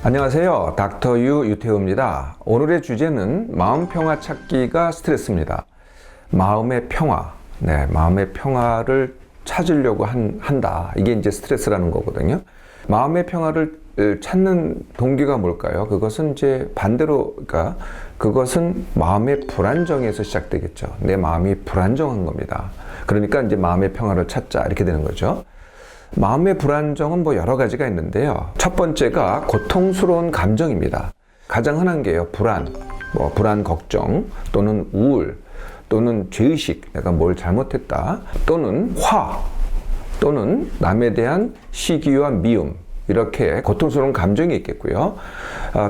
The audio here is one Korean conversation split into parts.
안녕하세요. 닥터 유 유태우입니다. 오늘의 주제는 마음 평화 찾기가 스트레스입니다. 마음의 평화, 마음의 평화를 찾으려고 한다. 이게 이제 스트레스라는 거거든요. 마음의 평화를 찾는 동기가 뭘까요? 그것은 이제 반대로, 그것은 마음의 불안정에서 시작되겠죠. 내 마음이 불안정한 겁니다. 그러니까 이제 마음의 평화를 찾자 이렇게 되는 거죠. 마음의 불안정은 뭐 여러 가지가 있는데요. 첫 번째가 고통스러운 감정입니다. 가장 흔한 게요. 불안, 걱정, 또는 우울, 또는 죄의식, 내가 뭘 잘못했다, 또는 화, 또는 남에 대한 시기와 미움, 이렇게 고통스러운 감정이 있겠고요.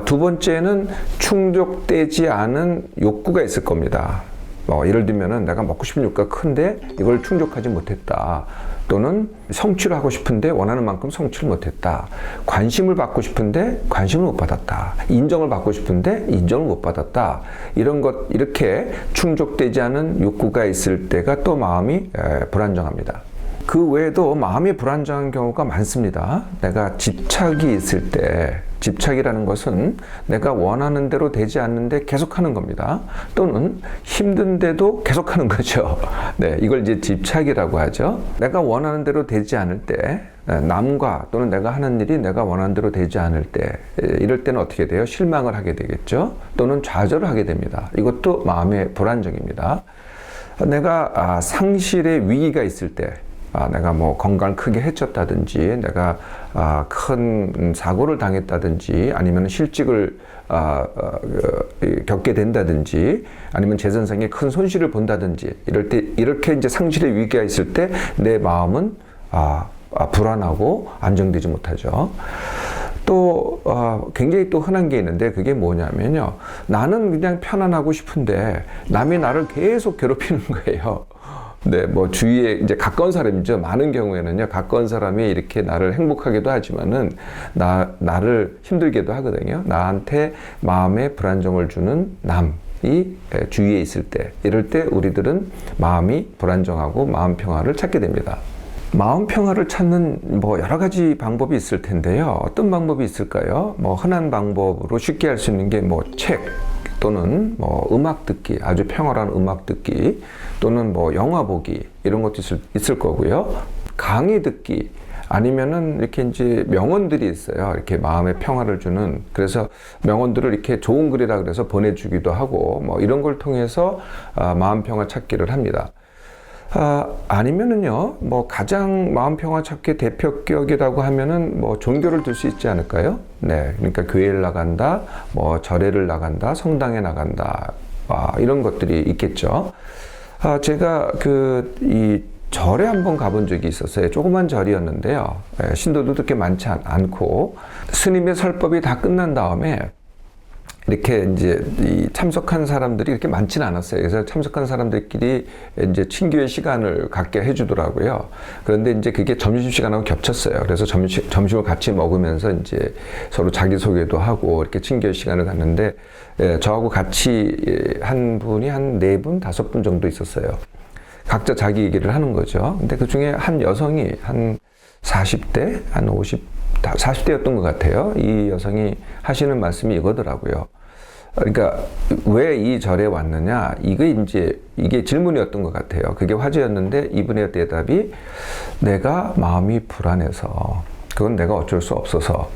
두 번째는 충족되지 않은 욕구가 있을 겁니다. 예를 들면은 내가 먹고 싶은 욕구가 큰데 이걸 충족하지 못했다. 또는 성취를 하고 싶은데 원하는 만큼 성취를 못했다. 관심을 받고 싶은데 관심을 못 받았다. 인정을 받고 싶은데 인정을 못 받았다. 이렇게 충족되지 않은 욕구가 있을 때가 또 마음이 불안정합니다. 그 외에도 마음이 불안정한 경우가 많습니다. 내가 집착이 있을 때, 집착이라는 것은 내가 원하는 대로 되지 않는데 계속하는 겁니다. 또는 힘든데도 계속하는 거죠. 이걸 이제 집착이라고 하죠. 내가 원하는 대로 되지 않을 때, 남과 또는 내가 하는 일이 내가 원하는 대로 되지 않을 때, 이럴 때는 어떻게 돼요? 실망을 하게 되겠죠. 또는 좌절을 하게 됩니다. 이것도 마음의 불안정입니다. 내가 상실의 위기가 있을 때, 내가 뭐 건강을 크게 해쳤다든지, 내가 큰 사고를 당했다든지, 아니면 실직을 겪게 된다든지, 아니면 재산상의 큰 손실을 본다든지, 이럴 때 이렇게 이제 상실의 위기가 있을 때 내 마음은 불안하고 안정되지 못하죠. 또 굉장히 또 흔한 게 있는데 그게 뭐냐면요. 나는 그냥 편안하고 싶은데 남이 나를 계속 괴롭히는 거예요. 뭐 주위에 이제 가까운 사람이죠. 많은 경우에는요, 가까운 사람이 이렇게 나를 행복하게도 하지만은 나를 힘들게도 하거든요. 나한테 마음의 불안정을 주는 남이 주위에 있을 때, 이럴 때 우리들은 마음이 불안정하고 마음 평화를 찾게 됩니다. 마음 평화를 찾는 여러 가지 방법이 있을 텐데요. 어떤 방법이 있을까요? 흔한 방법으로 쉽게 할 수 있는 게 책, 또는 음악 듣기, 아주 평화로운 음악 듣기, 또는 영화 보기, 이런 것도 있을 거고요. 강의 듣기, 아니면은 이렇게 이제 명언들이 있어요. 이렇게 마음의 평화를 주는. 그래서 명언들을 이렇게 좋은 글이라 그래서 보내주기도 하고, 이런 걸 통해서 마음 평화 찾기를 합니다. 아니면은요, 가장 마음 평화 찾기 대표격이라고 하면은 종교를 들 수 있지 않을까요? 그러니까 교회를 나간다, 절에를 나간다, 성당에 나간다, 이런 것들이 있겠죠. 제가 이 절에 한번 가본 적이 있었어요. 조그만 절이었는데요. 신도도 그렇게 많지 않고, 스님의 설법이 다 끝난 다음에 이렇게 이제 참석한 사람들이 이렇게 많지는 않았어요. 그래서 참석한 사람들끼리 이제 친교의 시간을 갖게 해주더라고요. 그런데 이제 그게 점심시간하고 겹쳤어요. 그래서 점심을 같이 먹으면서 이제 서로 자기소개도 하고 이렇게 친교의 시간을 갖는데, 저하고 같이 한 분이 한 4분, 5분 정도 있었어요. 각자 자기 얘기를 하는 거죠. 근데 그 중에 한 여성이 한 40대, 한 40대였던 것 같아요. 이 여성이 하시는 말씀이 이거더라고요. 그러니까 왜 이 절에 왔느냐, 이게 질문이었던 것 같아요. 그게 화제였는데 이분의 대답이, 내가 마음이 불안해서, 그건 내가 어쩔 수 없어서,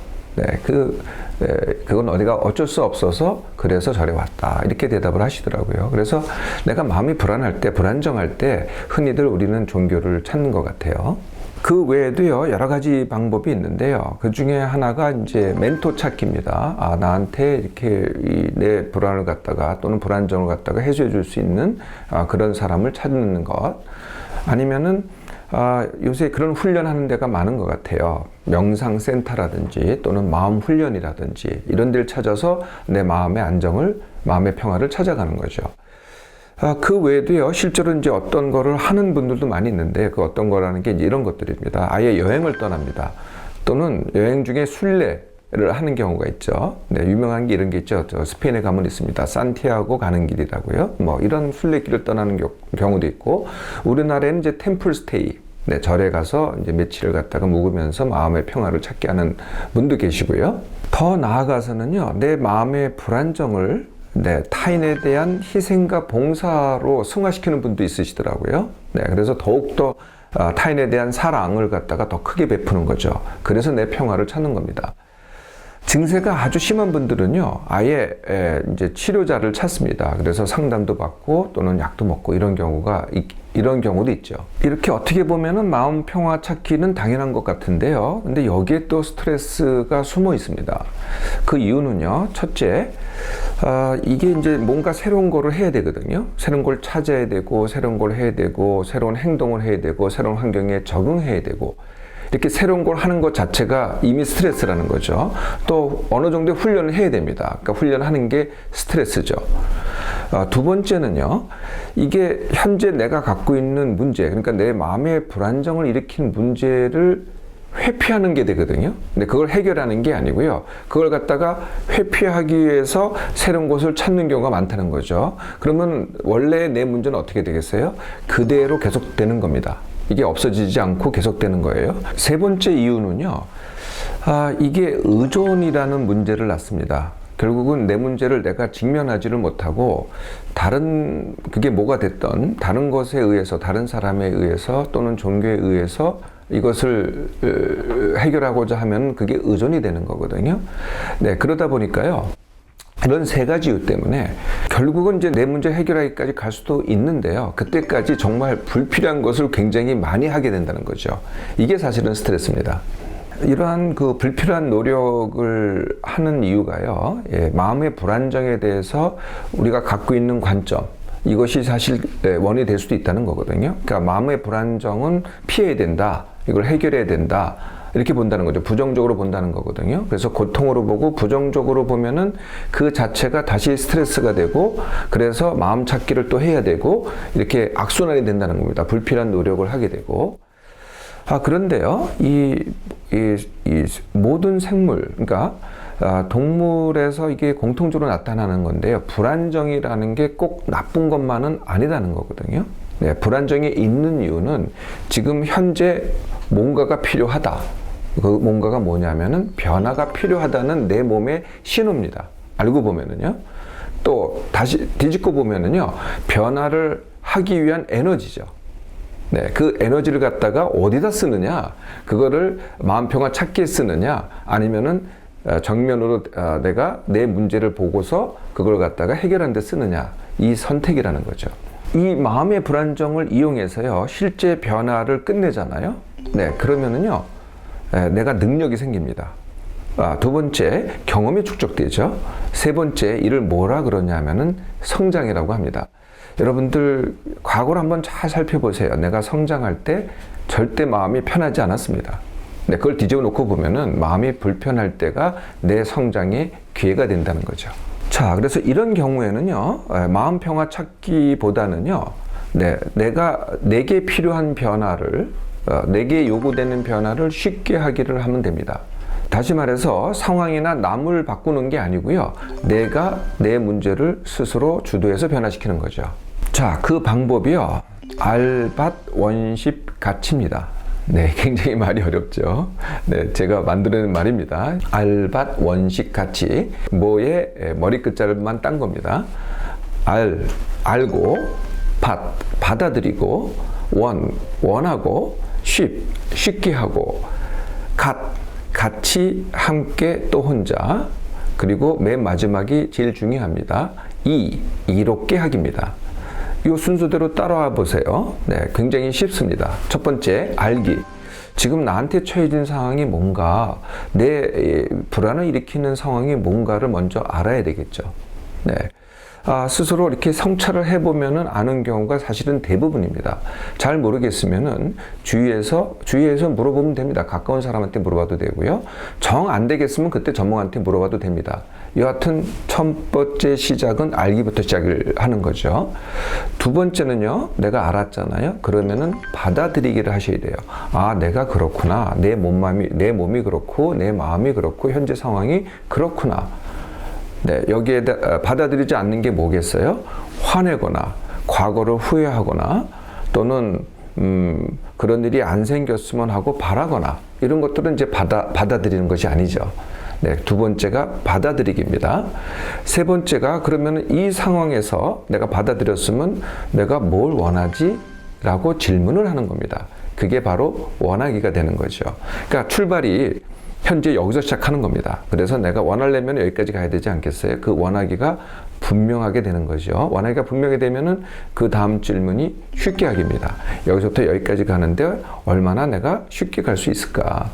그건 어디가 어쩔 수 없어서 그래서 절에 왔다, 이렇게 대답을 하시더라고요. 그래서 내가 마음이 불안할 때, 불안정할 때 흔히들 우리는 종교를 찾는 것 같아요. 그 외에도요, 여러 가지 방법이 있는데요. 그 중에 하나가 이제 멘토 찾기입니다. 나한테 이렇게 내 불안을 갖다가, 또는 불안정을 갖다가 해소해 줄 수 있는 그런 사람을 찾는 것. 아니면은 요새 그런 훈련하는 데가 많은 것 같아요. 명상센터라든지 또는 마음 훈련이라든지 이런 데를 찾아서 내 마음의 안정을, 마음의 평화를 찾아가는 거죠. 그 외에도요, 실제로 이제 어떤 거를 하는 분들도 많이 있는데, 그 어떤 거라는 게 이제 이런 것들입니다. 아예 여행을 떠납니다. 또는 여행 중에 순례를 하는 경우가 있죠. 유명한 게 이런 게 있죠. 스페인에 가면 있습니다. 산티아고 가는 길이라고요. 이런 순례길을 떠나는 경우도 있고, 우리나라에는 이제 템플 스테이, 네, 절에 가서 이제 며칠을 갖다가 묵으면서 마음의 평화를 찾게 하는 분도 계시고요. 더 나아가서는요, 내 마음의 불안정을 네, 타인에 대한 희생과 봉사로 승화시키는 분도 있으시더라고요. 네, 그래서 더욱더 타인에 대한 사랑을 갖다가 더 크게 베푸는 거죠. 그래서 내 평화를 찾는 겁니다. 증세가 아주 심한 분들은요, 아예 이제 치료자를 찾습니다. 그래서 상담도 받고 또는 약도 먹고 이런 경우도 있죠. 이렇게 어떻게 보면은 마음 평화 찾기는 당연한 것 같은데요. 근데 여기에 또 스트레스가 숨어 있습니다. 그 이유는요, 첫째, 이게 이제 뭔가 새로운 거를 해야 되거든요. 새로운 걸 찾아야 되고, 새로운 걸 해야 되고, 새로운 행동을 해야 되고, 새로운 환경에 적응해야 되고, 이렇게 새로운 걸 하는 것 자체가 이미 스트레스라는 거죠. 또 어느 정도의 훈련을 해야 됩니다. 그러니까 훈련하는 게 스트레스죠. 두 번째는요, 이게 현재 내가 갖고 있는 문제, 그러니까 내 마음의 불안정을 일으키는 문제를 회피하는 게 되거든요. 근데 그걸 해결하는 게 아니고요. 그걸 갖다가 회피하기 위해서 새로운 곳을 찾는 경우가 많다는 거죠. 그러면 원래 내 문제는 어떻게 되겠어요? 그대로 계속되는 겁니다. 이게 없어지지 않고 계속되는 거예요. 세 번째 이유는요, 이게 의존이라는 문제를 낳습니다. 결국은 내 문제를 내가 직면하지를 못하고 그게 뭐가 됐던 다른 것에 의해서, 다른 사람에 의해서 또는 종교에 의해서 이것을 해결하고자 하면 그게 의존이 되는 거거든요. 네, 그러다 보니까요, 이런 세 가지 이유 때문에 결국은 이제 내 문제 해결하기까지 갈 수도 있는데요. 그때까지 정말 불필요한 것을 굉장히 많이 하게 된다는 거죠. 이게 사실은 스트레스입니다. 이러한 그 불필요한 노력을 하는 이유가요, 마음의 불안정에 대해서 우리가 갖고 있는 관점, 이것이 사실 원인이 될 수도 있다는 거거든요. 그러니까 마음의 불안정은 피해야 된다, 이걸 해결해야 된다, 이렇게 본다는 거죠. 부정적으로 본다는 거거든요. 그래서 고통으로 보고 부정적으로 보면은 그 자체가 다시 스트레스가 되고, 그래서 마음 찾기를 또 해야 되고, 이렇게 악순환이 된다는 겁니다. 불필요한 노력을 하게 되고. 그런데요, 이 모든 생물, 그러니까 동물에서 이게 공통적으로 나타나는 건데요. 불안정이라는 게 꼭 나쁜 것만은 아니라는 거거든요. 네, 불안정이 있는 이유는 지금 현재 뭔가가 필요하다. 그 뭔가가 뭐냐면은 변화가 필요하다는 내 몸의 신호입니다. 알고 보면은요. 또 다시 뒤집고 보면은요, 변화를 하기 위한 에너지죠. 네, 그 에너지를 갖다가 어디다 쓰느냐, 그거를 마음 평화 찾기에 쓰느냐, 아니면은 정면으로 내가 내 문제를 보고서 그걸 갖다가 해결하는 데 쓰느냐, 이 선택이라는 거죠. 이 마음의 불안정을 이용해서요, 실제 변화를 끝내잖아요. 네, 그러면은요, 내가 능력이 생깁니다. 두 번째, 경험이 축적되죠. 세 번째, 이를 뭐라 그러냐면은 성장이라고 합니다. 여러분들 과거를 한번 잘 살펴보세요. 내가 성장할 때 절대 마음이 편하지 않았습니다. 네, 그걸 뒤집어 놓고 보면은 마음이 불편할 때가 내 성장의 기회가 된다는 거죠. 자, 그래서 이런 경우에는요, 마음 평화 찾기보다는요, 내게 필요한 변화를, 내게 요구되는 변화를 쉽게 하기를 하면 됩니다. 다시 말해서 상황이나 남을 바꾸는 게 아니고요, 내가 내 문제를 스스로 주도해서 변화시키는 거죠. 자, 그 방법이요, 알밭 원십 가치입니다. 네, 굉장히 말이 어렵죠. 네, 제가 만드는 말입니다. 알밭 원식 가치. 뭐에 머리 끝자를만 딴 겁니다. 알고, 받아들이고, 원하고, 쉽게 하고, 같이, 함께, 또 혼자. 그리고 맨 마지막이 제일 중요합니다. 이롭게 하기입니다. 이 순서대로 따라와 보세요. 네, 굉장히 쉽습니다. 첫 번째, 알기. 지금 나한테 처해진 상황이 뭔가, 내 불안을 일으키는 상황이 뭔가를 먼저 알아야 되겠죠. 네. 스스로 이렇게 성찰을 해보면은 아는 경우가 사실은 대부분입니다. 잘 모르겠으면은 주위에서 물어보면 됩니다. 가까운 사람한테 물어봐도 되고요. 정 안 되겠으면 그때 전문가한테 물어봐도 됩니다. 여하튼 첫 번째 시작은 알기부터 시작을 하는 거죠. 두 번째는요, 내가 알았잖아요. 그러면은 받아들이기를 하셔야 돼요. 내가 그렇구나. 내 몸이 그렇고, 내 마음이 그렇고, 현재 상황이 그렇구나. 네, 여기에 받아들이지 않는 게 뭐겠어요? 화내거나, 과거를 후회하거나, 또는 그런 일이 안 생겼으면 하고 바라거나 이런 것들은 이제 받아들이는 것이 아니죠. 네, 두 번째가 받아들이기입니다. 세 번째가 그러면 이 상황에서 내가 받아들였으면 내가 뭘 원하지? 라고 질문을 하는 겁니다. 그게 바로 원하기가 되는 거죠. 그러니까 출발이 현재 여기서 시작하는 겁니다. 그래서 내가 원하려면 여기까지 가야 되지 않겠어요? 그 원하기가 분명하게 되는 거죠. 원하기가 분명히 되면은 그 다음 질문이 쉽게 하기입니다. 여기서부터 여기까지 가는데 얼마나 내가 쉽게 갈 수 있을까?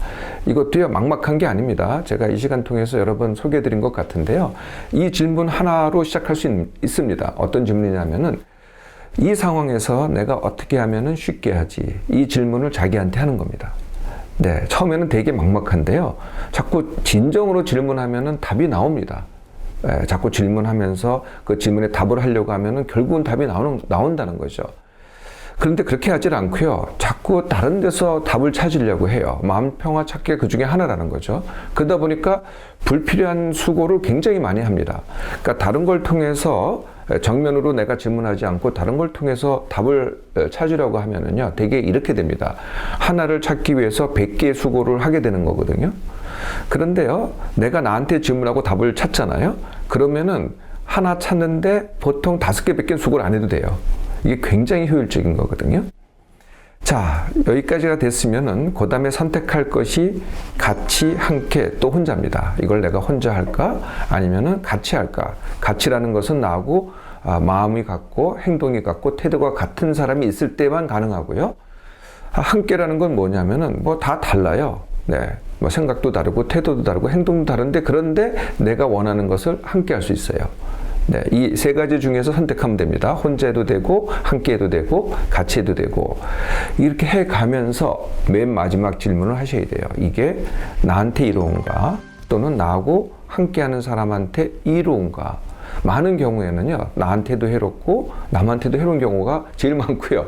이것도요, 막막한 게 아닙니다. 제가 이 시간 통해서 여러 번 소개해 드린 것 같은데요. 이 질문 하나로 시작할 수 있습니다. 어떤 질문이냐면은 이 상황에서 내가 어떻게 하면은 쉽게 하지? 이 질문을 자기한테 하는 겁니다. 네, 처음에는 되게 막막한데요. 자꾸 진정으로 질문하면은 답이 나옵니다. 네, 자꾸 질문하면서 그 질문에 답을 하려고 하면은 결국은 답이 나온다는 거죠. 그런데 그렇게 하질 않고요. 자꾸 다른 데서 답을 찾으려고 해요. 마음 평화 찾기가 그 중에 하나라는 거죠. 그러다 보니까 불필요한 수고를 굉장히 많이 합니다. 그러니까 다른 걸 통해서 정면으로 내가 질문하지 않고 다른 걸 통해서 답을 찾으려고 하면은요, 되게 이렇게 됩니다. 하나를 찾기 위해서 100개의 수고를 하게 되는 거거든요. 그런데요, 내가 나한테 질문하고 답을 찾잖아요. 그러면은 하나 찾는데 보통 5개, 100개 수고를 안 해도 돼요. 이게 굉장히 효율적인 거거든요. 자, 여기까지가 됐으면은 그 다음에 선택할 것이 같이, 함께, 또 혼자입니다. 이걸 내가 혼자 할까? 아니면은 같이 할까? 같이라는 것은 나하고 마음이 같고 행동이 같고 태도가 같은 사람이 있을 때만 가능하고요. 함께라는 건 뭐냐면은 뭐 다 달라요. 네. 뭐 생각도 다르고 태도도 다르고 행동도 다른데 그런데 내가 원하는 것을 함께 할 수 있어요. 네, 이 세 가지 중에서 선택하면 됩니다. 혼자 해도 되고, 함께 해도 되고, 같이 해도 되고. 이렇게 해 가면서 맨 마지막 질문을 하셔야 돼요. 이게 나한테 이로운가? 또는 나하고 함께 하는 사람한테 이로운가? 많은 경우에는요, 나한테도 해롭고, 남한테도 해로운 경우가 제일 많고요.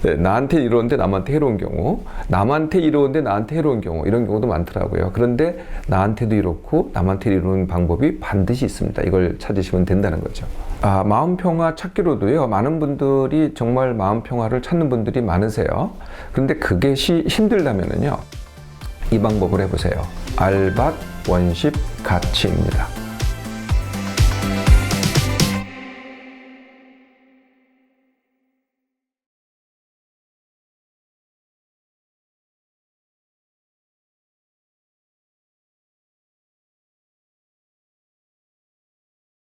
네, 나한테 이로운데 남한테 해로운 경우, 남한테 이로운데 나한테 해로운 경우, 이런 경우도 많더라고요. 그런데 나한테도 이롭고 남한테 이로운 방법이 반드시 있습니다. 이걸 찾으시면 된다는 거죠. 마음 평화 찾기로도요, 많은 분들이 정말 마음 평화를 찾는 분들이 많으세요. 그런데 그것이 힘들다면은요, 이 방법을 해보세요. 알밭 원십 가치입니다.